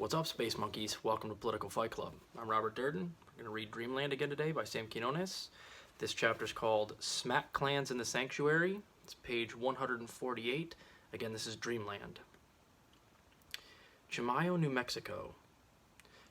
What's up, Space Monkeys? Welcome to Political Fight Club. I'm Robert Durden. We're going to read Dreamland again today by Sam Quinones. This chapter is called Smack Clans in the Sanctuary. It's page 148. Again, this is Dreamland. Chimayo, New Mexico.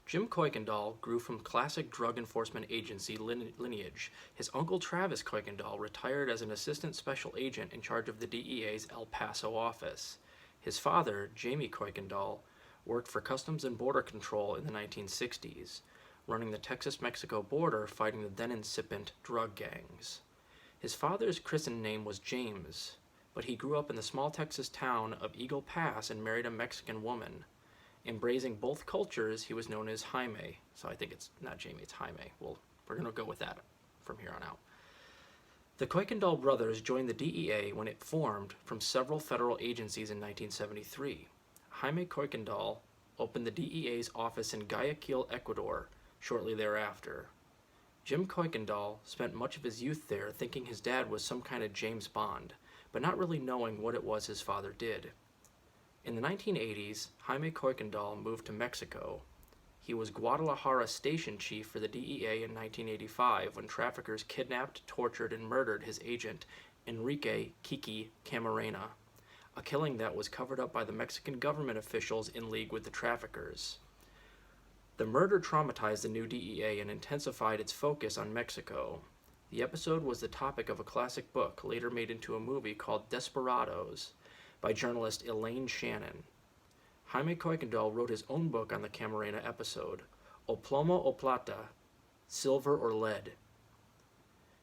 Jim Kuykendall grew from classic drug enforcement agency lineage. His uncle Travis Kuykendall retired as an assistant special agent in charge of the DEA's El Paso office. His father, Jamie Kuykendall, worked for Customs and Border Control in the 1960s, running the Texas-Mexico border fighting the then incipient drug gangs. His father's christened name was James, but he grew up in the small Texas town of Eagle Pass and married a Mexican woman. Embracing both cultures, he was known as Jaime. So I think it's not Jamie, it's Jaime. Well, we're going to go with that from here on out. The Kuykendall brothers joined the DEA when it formed from several federal agencies in 1973. Jaime Kuykendall opened the DEA's office in Guayaquil, Ecuador, shortly thereafter. Jim Kuykendall spent much of his youth there thinking his dad was some kind of James Bond, but not really knowing what it was his father did. In the 1980s, Jaime Kuykendall moved to Mexico. He was Guadalajara station chief for the DEA in 1985 when traffickers kidnapped, tortured, and murdered his agent, Enrique Kiki Camarena, a killing that was covered up by the Mexican government officials in league with the traffickers. The murder traumatized the new DEA and intensified its focus on Mexico. The episode was the topic of a classic book, later made into a movie called Desperados, by journalist Elaine Shannon. Jaime Kuykendall wrote his own book on the Camarena episode, O Plomo o Plata, Silver or Lead.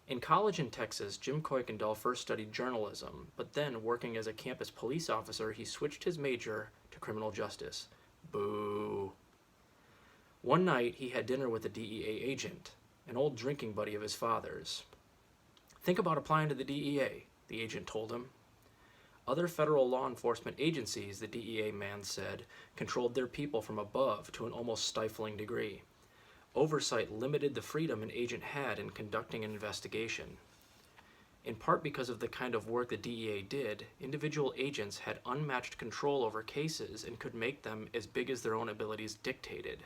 In college in Texas, Jim Kuykendall first studied journalism, but then, working as a campus police officer, he switched his major to criminal justice. Boo. One night, he had dinner with a DEA agent, an old drinking buddy of his father's. "Think about applying to the DEA," the agent told him. Other federal law enforcement agencies, the DEA man said, controlled their people from above to an almost stifling degree. Oversight limited the freedom an agent had in conducting an investigation. In part because of the kind of work the DEA did, individual agents had unmatched control over cases and could make them as big as their own abilities dictated.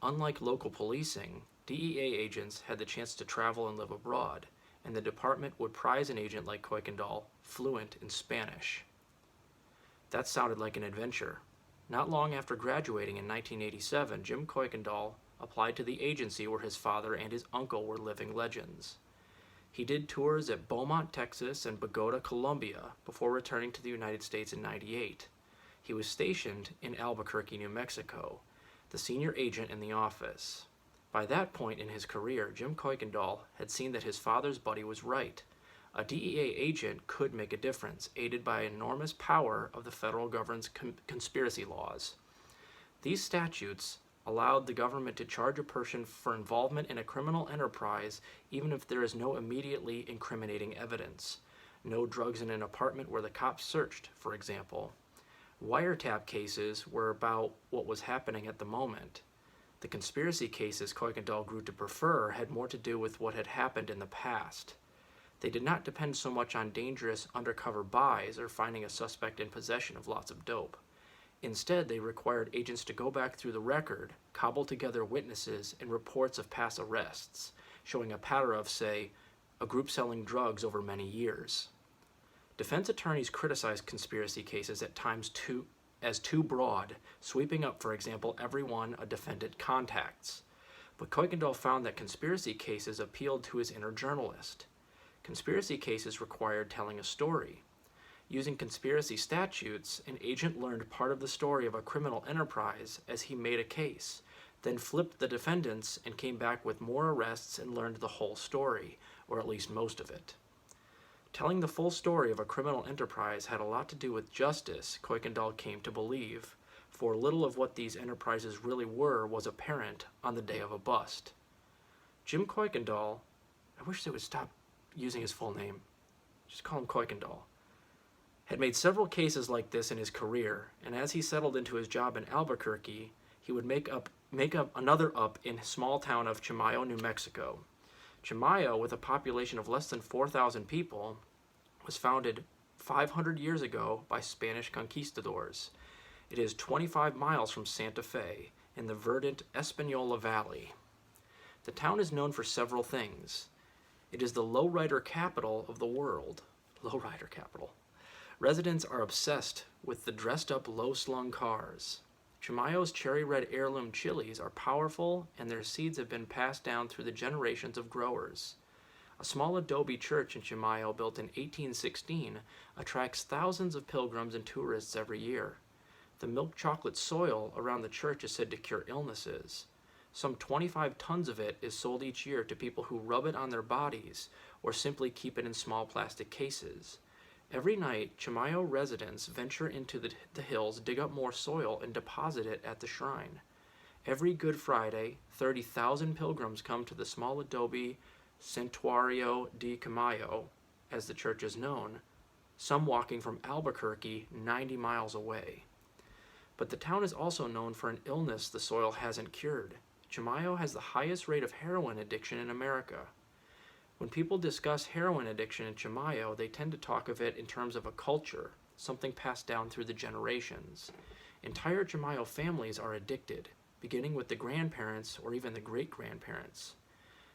Unlike local policing, DEA agents had the chance to travel and live abroad, and the department would prize an agent like Kuykendall fluent in Spanish. That sounded like an adventure. Not long after graduating in 1987, Jim Kuykendall applied to the agency where his father and his uncle were living legends. He did tours at Beaumont, Texas and Bogota, Colombia before returning to the United States in '98. He was stationed in Albuquerque, New Mexico, the senior agent in the office. By that point in his career, Jim Kuykendall had seen that his father's buddy was right. A DEA agent could make a difference, aided by enormous power of the federal government's conspiracy laws. These statutes allowed the government to charge a person for involvement in a criminal enterprise even if there is no immediately incriminating evidence. No drugs in an apartment where the cops searched, for example. Wiretap cases were about what was happening at the moment. The conspiracy cases Kuykendall grew to prefer had more to do with what had happened in the past. They did not depend so much on dangerous undercover buys or finding a suspect in possession of lots of dope. Instead, they required agents to go back through the record, cobble together witnesses and reports of past arrests, showing a pattern of, say, a group selling drugs over many years. Defense attorneys criticized conspiracy cases at times as too broad, sweeping up, for example, everyone a defendant contacts. But Kuykendall found that conspiracy cases appealed to his inner journalist. Conspiracy cases required telling a story. Using conspiracy statutes, an agent learned part of the story of a criminal enterprise as he made a case, then flipped the defendants and came back with more arrests and learned the whole story, or at least most of it. Telling the full story of a criminal enterprise had a lot to do with justice, Kuykendall came to believe, for little of what these enterprises really were was apparent on the day of a bust. Jim Kuykendall, I wish they would stop using his full name, just call him Kuykendall, had made several cases like this in his career, and as he settled into his job in Albuquerque, he would make up another up in his small town of Chimayo, New Mexico. Chimayo, with a population of less than 4,000 people, was founded 500 years ago by Spanish conquistadors. It is 25 miles from Santa Fe in the verdant Espanola Valley. The town is known for several things. It is the lowrider capital of the world. Lowrider capital. Residents are obsessed with the dressed-up, low-slung cars. Chimayo's cherry red heirloom chilies are powerful, and their seeds have been passed down through the generations of growers. A small adobe church in Chimayo, built in 1816, attracts thousands of pilgrims and tourists every year. The milk chocolate soil around the church is said to cure illnesses. Some 25 tons of it is sold each year to people who rub it on their bodies or simply keep it in small plastic cases. Every night, Chimayo residents venture into the hills, dig up more soil, and deposit it at the shrine. Every Good Friday, 30,000 pilgrims come to the small adobe Santuario de Chimayo, as the church is known, some walking from Albuquerque, 90 miles away. But the town is also known for an illness the soil hasn't cured. Chimayo has the highest rate of heroin addiction in America. When people discuss heroin addiction in Chimayo, they tend to talk of it in terms of a culture, something passed down through the generations. Entire Chimayo families are addicted, beginning with the grandparents or even the great-grandparents.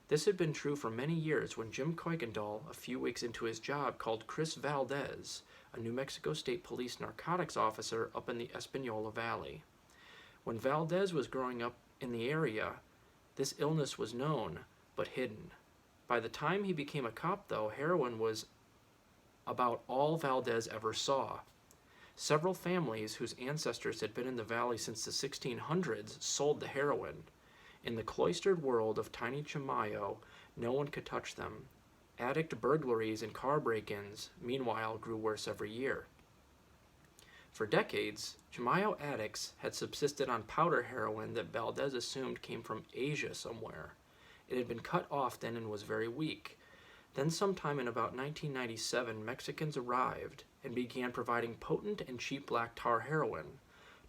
This had been true for many years when Jim Kuykendall, a few weeks into his job, called Chris Valdez, a New Mexico State Police narcotics officer up in the Espanola Valley. When Valdez was growing up in the area, this illness was known, but hidden. By the time he became a cop, though, heroin was about all Valdez ever saw. Several families whose ancestors had been in the valley since the 1600s sold the heroin. In the cloistered world of tiny Chimayo, no one could touch them. Addict burglaries and car break-ins, meanwhile, grew worse every year. For decades, Chimayo addicts had subsisted on powder heroin that Valdez assumed came from Asia somewhere. It had been cut often and was very weak. Then sometime in about 1997, Mexicans arrived and began providing potent and cheap black tar heroin.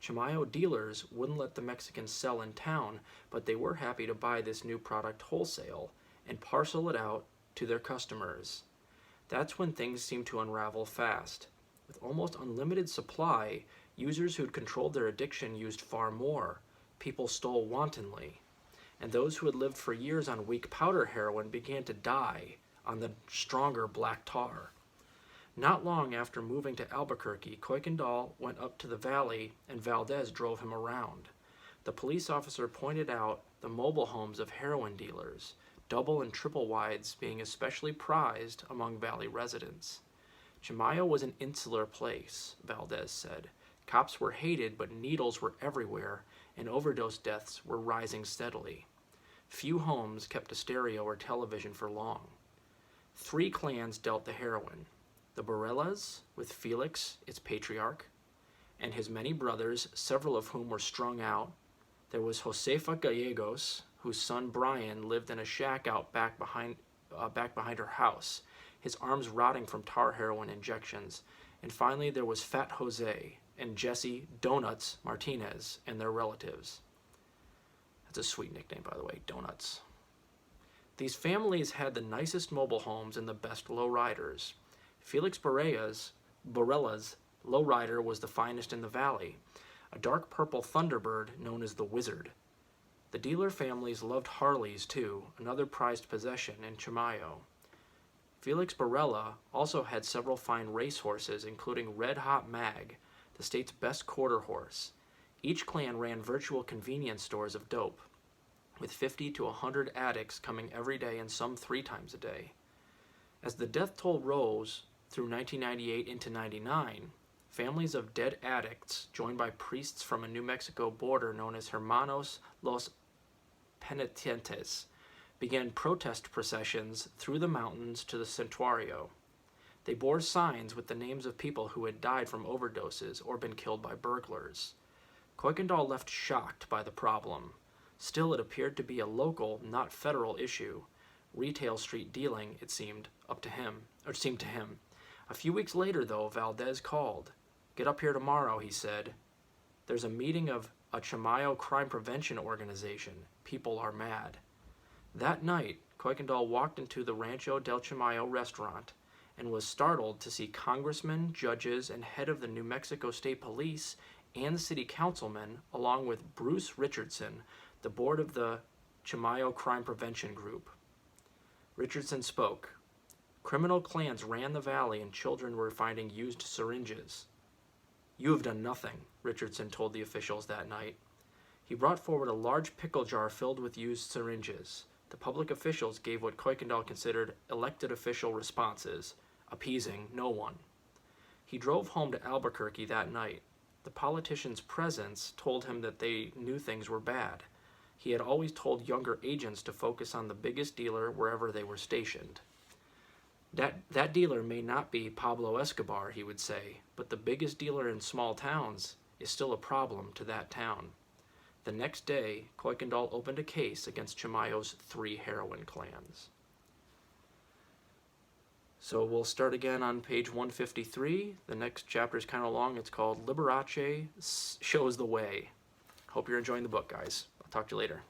Chimayo dealers wouldn't let the Mexicans sell in town, but they were happy to buy this new product wholesale and parcel it out to their customers. That's when things seemed to unravel fast. With almost unlimited supply, users who'd controlled their addiction used far more. People stole wantonly. And those who had lived for years on weak powder heroin began to die on the stronger black tar. Not long after moving to Albuquerque, Kuykendall went up to the valley and Valdez drove him around. The police officer pointed out the mobile homes of heroin dealers, double and triple wides being especially prized among valley residents. Chimayo was an insular place, Valdez said. Cops were hated, but needles were everywhere, and overdose deaths were rising steadily. Few homes kept a stereo or television for long. 3 clans dealt the heroin. The Borellas, with Felix, its patriarch, and his many brothers, several of whom were strung out. There was Josefa Gallegos, whose son Brian lived in a shack out back behind her house, his arms rotting from tar heroin injections. And finally there was Fat Jose and Jesse Donuts Martinez and their relatives. That's a sweet nickname, by the way, Donuts. These families had the nicest mobile homes and the best lowriders. Felix Borella's lowrider was the finest in the valley, a dark purple Thunderbird known as the Wizard. The dealer families loved Harleys too, another prized possession in Chimayo. Felix Borella also had several fine racehorses, including Red Hot Mag, the state's best quarter horse. Each clan ran virtual convenience stores of dope, with 50 to 100 addicts coming every day and some 3 times a day. As the death toll rose through 1998 into 99, families of dead addicts, joined by priests from a New Mexico border known as Hermanos los Penitentes, began protest processions through the mountains to the Santuario. They bore signs with the names of people who had died from overdoses or been killed by burglars. Kuykendall left shocked by the problem. Still, it appeared to be a local, not federal issue. Retail street dealing, it seemed to him. A few weeks later, though, Valdez called. "Get up here tomorrow," he said. "There's a meeting of a Chimayo crime prevention organization. People are mad." That night, Kuykendall walked into the Rancho del Chimayo restaurant and was startled to see congressmen, judges, and head of the New Mexico State Police and city councilmen, along with Bruce Richardson, the board of the Chimayo Crime Prevention Group. Richardson spoke. Criminal clans ran the valley and children were finding used syringes. You have done nothing, Richardson told the officials that night. He brought forward a large pickle jar filled with used syringes. The public officials gave what Kuykendall considered elected official responses, appeasing no one. He drove home to Albuquerque that night. The politicians' presence told him that they knew things were bad. He had always told younger agents to focus on the biggest dealer wherever they were stationed. That dealer may not be Pablo Escobar, he would say, but the biggest dealer in small towns is still a problem to that town. The next day, Kuykendall opened a case against Chimayo's 3 heroin clans. So we'll start again on page 153. The next chapter is kind of long. It's called Liberace Shows the Way. Hope you're enjoying the book, guys. I'll talk to you later.